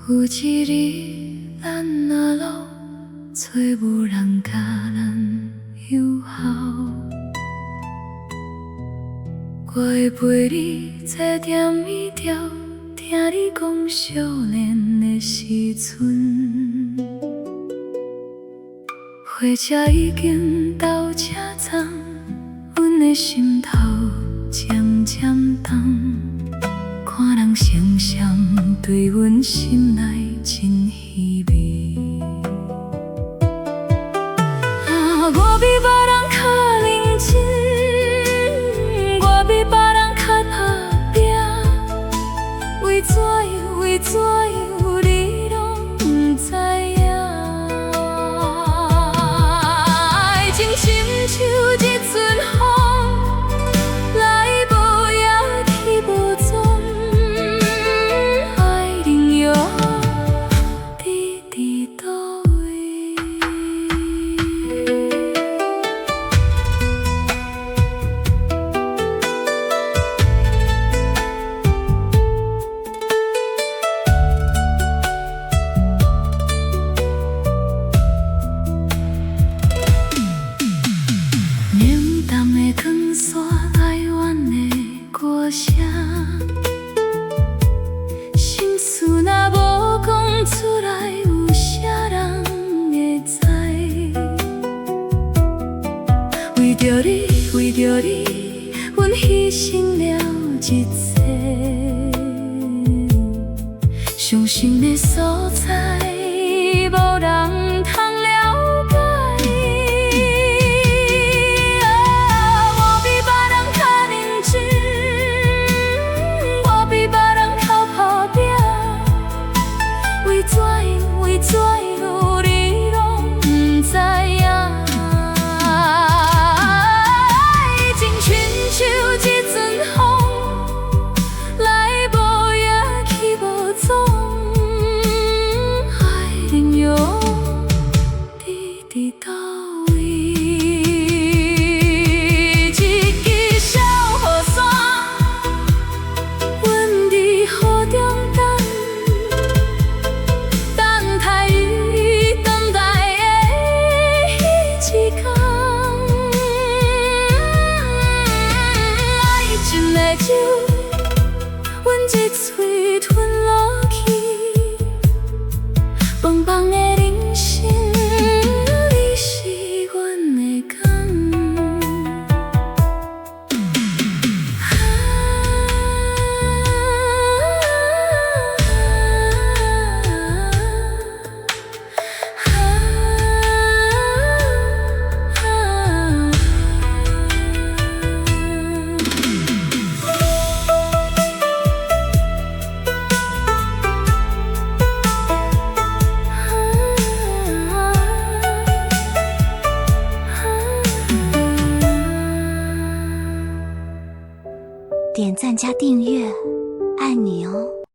有一日，咱若老，找无人甲咱友好。我会陪你坐点椅条，听你讲少年的时阵。火车已经到车站，阮的心头渐渐重。看人声声对阮心内真稀微。我比别人较认真，我比别人较打拼，为怎样你拢不知影？爱情亲像一阵风，来无也去无踪。爱人哟，你伫倒位？冷淡的光线，哀怨的歌声，心事若无讲出来，有啥人会知？为着你，为着你，阮牺牲了一切。伤心的所在，无人通了解。我比别人较认真，我比别人较打拼，为怎样你拢不知影？爱情亲像一阵风，来无也去无踪。爱人哟，你伫倒位？一支小雨伞，阮伫雨中等，等待雨等待的彼一天。爱情的酒，阮一嘴吞落去，茫茫的人生，你是阮的港。点赞加订阅，爱你哦。